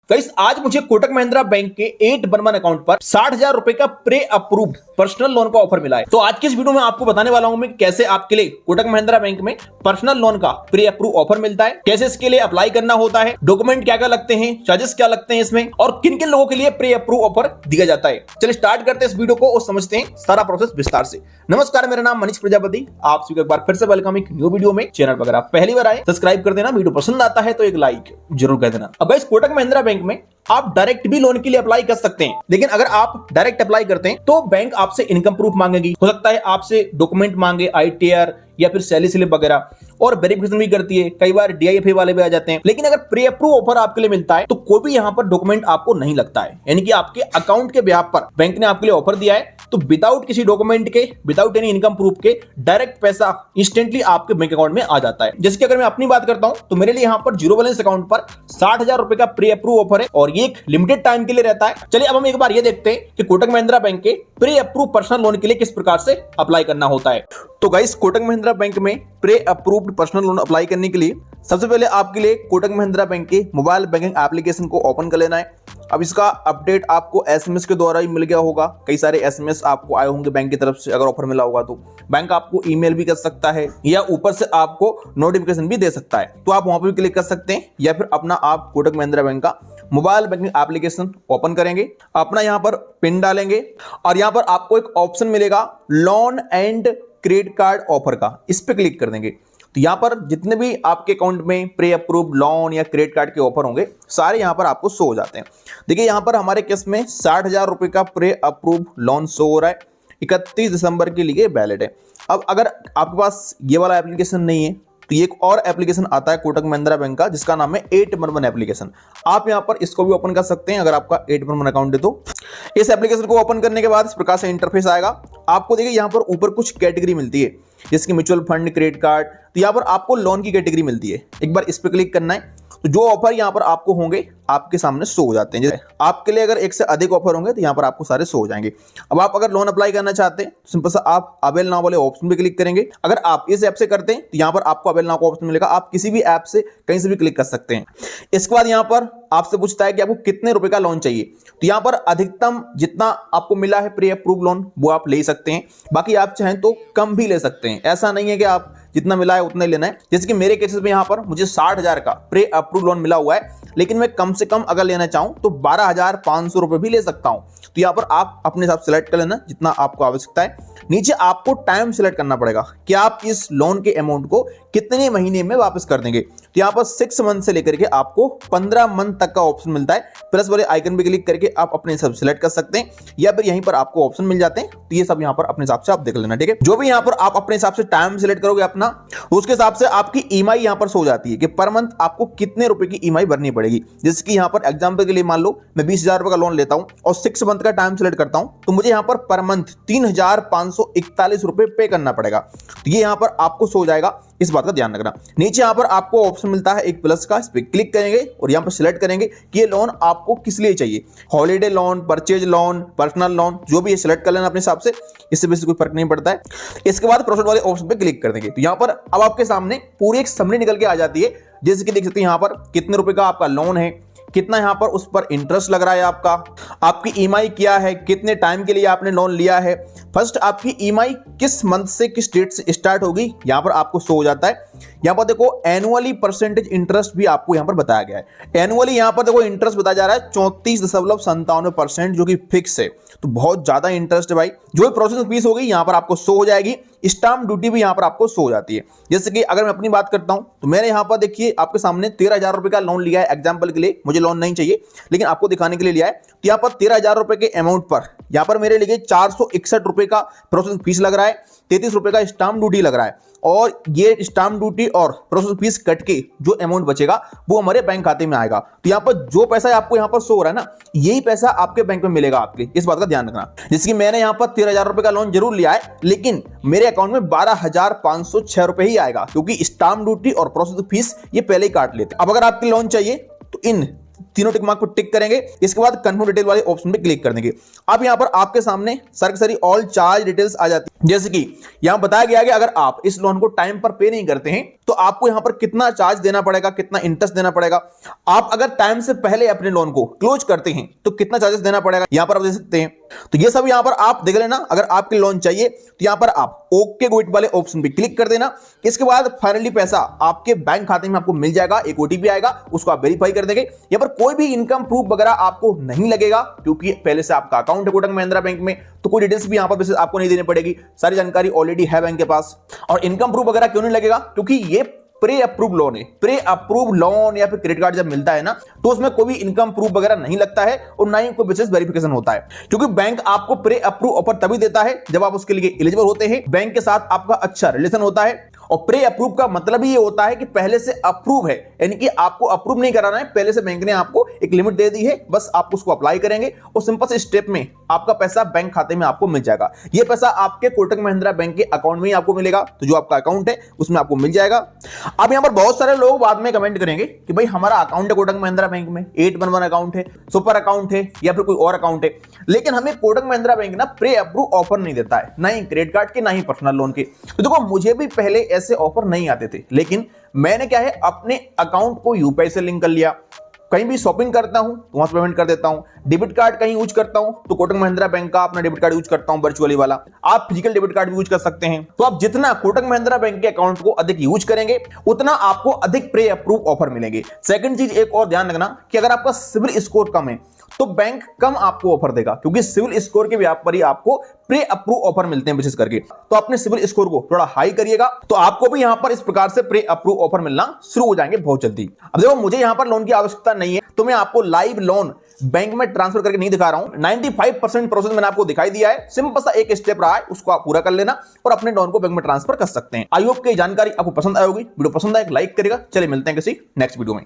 Guys आज मुझे Kotak Mahindra bank के 811 अकाउंट पर 60,000 रुपए का प्रे अप्रूव्ड पर्सनल लोन का ऑफर मिला है। तो आज के इस वीडियो में आपको बताने वाला हूं मैं कैसे आपके लिए कोटक महिंद्रा बैंक में पर्सनल लोन का प्री अप्रूव ऑफर मिलता है, कैसे इसके लिए अप्लाई करना होता है, डॉक्यूमेंट क्या क्या लगते हैं, चार्जेस क्या लगते हैं इसमें और किन किन लोगों के लिए प्री अप्रूव ऑफर दिया जाता है। चलिए स्टार्ट करते हैं इस वीडियो को और समझते हैं सारा प्रोसेस विस्तार से। नमस्कार, मेरा नाम मनीष प्रजापति, आप सभी को एक बार फिर से वेलकम एक न्यू वीडियो में। चैनल पर अगर आप पहली बार आए सब्सक्राइब कर देना, वीडियो पसंद आता है तो एक लाइक जरूर कर देना। अब इस कोटक महिंद्रा बैंक में आप डायरेक्ट भी लोन के लिए अप्लाई कर सकते हैं, लेकिन अगर आप डायरेक्ट अप्लाई करते हैं तो बैंक आपसे इनकम प्रूफ मांगेगी, हो सकता है आपसे डॉक्यूमेंट मांगे, आईटीआर या फिर सैलरी स्लिप वगैरह, और वेरिफिकेशन भी करती है, कई बार डीआईएफए वाले भी आ जाते हैं। लेकिन अगर प्री अप्रूव ऑफर आपके लिए मिलता है तो कोई भी यहां पर डॉक्यूमेंट आपको नहीं लगता है, यानी कि आपके अकाउंट के ब्याज पर बैंक ने आपके लिए ऑफर दिया है तो विदाउट किसी डॉक्यूमेंट के, विदाउट एनी इनकम प्रूफ के डायरेक्ट पैसा इंस्टेंटली आपके बैंक अकाउंट में आ जाता है। जैसे कि अगर मैं अपनी बात करता हूं तो मेरे लिए यहां पर जीरो बैलेंस अकाउंट पर 60,000 रुपए का प्री अप्रूव ऑफर है और ये एक लिमिटेड टाइम के लिए रहता है। चलिए अब हम एक बार ये देखते हैं कि कोटक महिंद्रा बैंक के प्री अप्रूव पर्सनल लोन के लिए किस प्रकार से अप्लाई करना होता है। तो गाइस कोटक महिंद्रा बैंक में pre approved personal loan apply करने के लिए सबसे पहले आपके लिए कोटक महिंद्रा बैंक के मोबाइल बैंकिंग एप्लीकेशन को ओपन कर लेना है। अब इसका अपडेट आपको एसएमएस के द्वारा ही मिल गया होगा, कई सारे एसएमएस आपको आए होंगे बैंक की तरफ से। अगर ऑफर मिला होगा तो बैंक आपको ईमेल भी कर सकता है या ऊपर से आपको नोटिफिकेशन भी दे सकता है, तो आप वहां पर भी क्लिक कर सकते हैं या फिर अपना आप कोटक महिंद्रा बैंक का मोबाइल बैंकिंग एप्लीकेशन ओपन करेंगे, अपना यहां पर पिन डालेंगे और यहां पर आपको एक ऑप्शन मिलेगा loan and credit card offer का, इस पे क्लिक कर देंगे। तो यहां पर जितने भी आपके अकाउंट में प्री अप्रूव्ड लोन या क्रेडिट कार्ड के ऑफर होंगे सारे यहां पर आपको शो हो जाते हैं। देखिए यहां पर हमारे केस में 60,000 रुपए का प्री अप्रूव्ड लोन शो हो रहा है, 31 दिसंबर के लिए वैलिड है। अब अगर आपके पास ये वाला एप्लीकेशन नहीं है तो ये एक और एप्लीकेशन आता है कोटक महिंद्रा बैंक का जिसका नाम है 811 एप्लीकेशन। आप यहां पर इसको भी ओपन कर सकते हैं अगर आपका 811 अकाउंट है तो। इस एप्लीकेशन को ओपन करने के बाद इस प्रकार से इंटरफेस आएगा। आपको देखिए यहां पर ऊपर कुछ कैटेगरी मिलती है जिसकी म्यूचुअल फंड, क्रेडिट कार्ड, तो यहां पर आपको लोन की कैटेगरी मिलती है। एक बार इस पर क्लिक करना है तो जो ऑफर यहां पर आपको होंगे आपके सामने शो हो जाते हैं। जैसे आपके लिए अगर एक से अधिक ऑफर होंगे तो यहां पर आपको सारे शो हो जाएंगे। अब आप अगर लोन अप्लाई करना चाहते हैं तो सिंपल सा आप अवेल नाउ वाले ऑप्शन पे क्लिक करेंगे। अगर आप इस ऐप से करते हैं तो यहां पर आपको अवेल नाउ का ऑप्शन मिलेगा, आप किसी भी ऐप से कहीं से भी क्लिक कर सकते हैं। इसके बाद यहां पर आपसे पूछता है कि आपको कितने रुपए का लोन चाहिए, तो यहां पर अधिकतम जितना आपको मिला है प्री अप्रूव लोन वो आप ले सकते हैं, बाकी आप चाहें तो कम भी ले सकते हैं। ऐसा नहीं है कि आप जितना मिला है उतना ही लेना है। जैसे कि मेरे केसेस में यहां पर मुझे 60,000 का प्री अप्रूव लोन मिला हुआ है, लेकिन मैं कम से कम अगर लेना चाहूं तो 12,500 रुपए भी ले सकता हूं। तो यहां पर आप अपने हिसाब सेलेक्ट कर लेना जितना आपको आवश्यकता है। नीचे आपको टाइम सेलेक्ट करना पड़ेगा कि आप इस लोन के अमाउंट को कितने महीने में वापस कर देंगे। तो यहां पर 6 मंथ से लेकर के आपको 15 मंथ तक का ऑप्शन मिलता है। प्लस वाले आइकन पे क्लिक करके आप अपने हिसाब से सेलेक्ट कर सकते हैं या फिर यहीं पर आपको ऑप्शन मिल जाते हैं। तो ये सब यहां पर अपने हिसाब से आप देख लेना, ठीक है। जो भी यहां पर आप अपने हिसाब से टाइम सेलेक्ट करोगे अपना, उसके हिसाब से आपकी ईएमआई यहां पर शो हो जाती है कि पर मंथ आपको कितने रुपए की ईएमआई भरनी पड़ेगी। जैसे कि यहां पर एग्जांपल के लिए मान लो मैं 20,000 रुपए का लोन लेता हूं और 6 मंथ का टाइम सेलेक्ट करता हूं तो मुझे यहां पर मंथ 3,541 रुपए पे करना पड़ेगा। तो ये यहां पर आपको शो हो जाएगा, इस बात का ध्यान रखना। नीचे यहां पर आपको ऑप्शन मिलता है एक प्लस का, इस पे क्लिक करेंगे और यहां पर सिलेक्ट करेंगे कि ये लोन आपको किस लिए चाहिए, holiday loan, purchase loan, personal loan, जो भी है सिलेक्ट कर लेना अपने हिसाब से, इससे वैसे कोई फर्क नहीं पड़ता है। इसके बाद प्रोसीड वाले ऑप्शन पे क्लिक कर देंगे तो यहां पर अब आपके सामने पूरी एक समरी निकल के आ जाती है। जैसे कि देख सकते हैं यहां पर कितने रुपए का आपका लोन है, कितना यहां पर उस पर इंटरेस्ट लग रहा है आपका, आपकी ईएमआई क्या है, कितने टाइम के लिए आपने लोन लिया है, फर्स्ट आपकी ईएमआई किस मंथ से किस डेट से स्टार्ट होगी यहां पर आपको शो हो जाता है। यहां पर देखो एनुअली परसेंटेज इंटरेस्ट भी आपको यहां पर बताया गया है। एनुअली यहां पर देखो इंटरेस्ट बताया जा रहा है 34.97%, जो कि फिक्स है, तो बहुत ज्यादा इंटरेस्ट है भाई। जो भी प्रोसेसिंग फीस होगी यहां पर आपको शो हो जाएगी, स्टाम्प ड्यूटी भी यहां पर आपको शो हो जाती है। जैसे कि अगर मैं अपनी बात करता हूं तो मैंने यहां पर देखिए आपके सामने 13,000 रुपए का लोन लिया है एग्जांपल के लिए, मुझे लोन नहीं चाहिए लेकिन आपको दिखाने के लिए लिया है। तो यहां पर 13,000 रुपए के अमाउंट पर यहां पर मेरे लिए 461 रुपए का प्रोसेसिंग फीस लग रहा है, 33 रुपए का स्टाम्प ड्यूटी लग रहा है और ये स्टाम्प ड्यूटी और प्रोसेसिंग फीस कट के जो अमाउंट बचेगा वो हमारे बैंक खाते में आएगा। तो यहाँ पर जो पैसा आपको यहाँ पर शो हो रहा है ना, यही पैसा आपके बैंक में मिलेगा आपके, इस बात का ध्यान रखना। जैसे कि मैंने यहाँ पर 13,000 रुपए का लोन जरूर लिया है लेकिन मेरे अकाउंट में 12,506 रुपए ही आएगा क्योंकि स्टाम्प ड्यूटी और प्रोसेसिंग फीस ये पहले ही काट लेते। अब अगर आपके लोन चाहिए तो इन तीनों टिक मार्क पर टिक करेंगे। इसके बाद कंफर्म डिटेल वाले ऑप्शन पे क्लिक कर देंगे। अब यहां पर आपके सामने सारी ऑल चार्ज डिटेल्स आ जाती है। जैसे कि यहां बताया गया है कि अगर आप इस लोन को टाइम पर पे नहीं करते हैं तो आपको यहां पर कितना चार्ज देना पड़ेगा, कितना इंटरेस्ट देना पड़ेगा। आप अगर टाइम से पहले अपने लोन को क्लोज करते हैं तो कितना चार्जेस देना पड़ेगा, यहां पर आप देख सकते हैं। तो ये सब यहां पर आप देख लेना। अगर आपके लोन चाहिए तो यहां पर आप ओके गोइट वाले ऑप्शन पे क्लिक कर देना। इसके बाद फाइनली पैसा आपके बैंक खाते में आपको मिल जाएगा। एक ओटीपी आएगा, उसको आप वेरीफाई कर देंगे। यहां पर कोई भी इनकम प्रूफ वगैरह आपको नहीं लगेगा क्योंकि पहले से आपका अकाउंट है कोटक महिंद्रा बैंक में, तो कोई डिटेल्स भी यहां पर आपको नहीं देनी पड़ेगी। सारी जानकारी ऑलरेडी है बैंक के पास। और इनकम प्रूफ वगैरह क्यों नहीं लगेगा, क्योंकि ये प्री अप्रूव लोन है। प्री अप्रूव लोन या फिर क्रेडिट कार्ड जब मिलता है ना तो उसमें कोई भी इनकम प्रूफ वगैरह नहीं लगता है और ना ही कोई बिजनेस वेरिफिकेशन होता है, क्योंकि बैंक आपको प्री अप्रूव ऑफर तभी देता है जब आप उसके लिए एलिजिबल होते हैं, बैंक के साथ आपका अच्छा रिलेशन होता है। और प्री अप्रूव का मतलब ही ये होता है कि पहले से अप्रूव है, यानी कि आपको अप्रूव नहीं कराना है, पहले से बैंक ने आपको एक लिमिट दे दी है, बस आप उसको अप्लाई करेंगे और सिंपल से स्टेप में आपका पैसा बैंक खाते में आपको मिल जाएगा। ये पैसा आपके कोटक महिंद्रा बैंक के अकाउंट में ही आपको मिलेगा। तो जो आपका अकाउंट है उसमें आपको मिल जाएगा। अब यहां पर बहुत सारे लोग बाद में कमेंट करेंगे कि भाई हमारा अकाउंट है कोटक महिंद्रा बैंक में, 811 अकाउंट है, सुपर अकाउंट है या फिर कोई और अकाउंट है, लेकिन हमें कोटक महिंद्रा बैंक ना प्री अप्रूव ऑफर नहीं देता है, ना ही क्रेडिट कार्ड के ना ही पर्सनल लोन के। तो देखो मुझे भी पहले ऐसे ऑफर नहीं आते थे, लेकिन मैंने क्या है अपने अकाउंट को यूपीआई से लिंक कर लिया। कहीं भी शॉपिंग करता हूं तो वहां से पेमेंट कर देता हूं। डेबिट कार्ड कहीं यूज करता हूं तो कोटक महिंद्रा बैंक का अपना डेबिट कार्ड यूज करता हूं, वर्चुअली वाला। आप फिजिकल डेबिट कार्ड भी यूज कर सकते हैं। तो आप जितना कोटक महिंद्रा बैंक के अकाउंट को अधिक यूज करेंगे उतना आपको अधिक प्री अप्रूव ऑफर मिलेंगे। सेकंड चीज एक और ध्यान रखना कि अगर आपका सिविल स्कोर कम है तो बैंक कम आपको ऑफर देगा, क्योंकि सिविल स्कोर के व्याप पर ही आपको प्री अप्रूव ऑफर मिलते हैं विशेष करके। तो अपने सिविल स्कोर को थोड़ा हाई करिएगा तो आपको भी यहां पर इस प्रकार से प्री अप्रूव ऑफर मिलना शुरू हो जाएंगे बहुत जल्दी। अब देखो मुझे यहां पर लोन की आवश्यकता नहीं है तो मैं आपको लाइव लोन बैंक में ट्रांसफर करके नहीं दिखा रहा हूं। 95% प्रोसेस मैंने आपको दिखाई दिया है। सिंपल सा एक स्टेप रहा है, उसको आप पूरा कर लेना और अपने लोन को बैंक में ट्रांसफर कर सकते हैं। आई होप कि जानकारी आपको पसंद आई होगी। वीडियो पसंद आए लाइक करेगा। चलिए मिलते हैं किसी नेक्स्ट वीडियो में।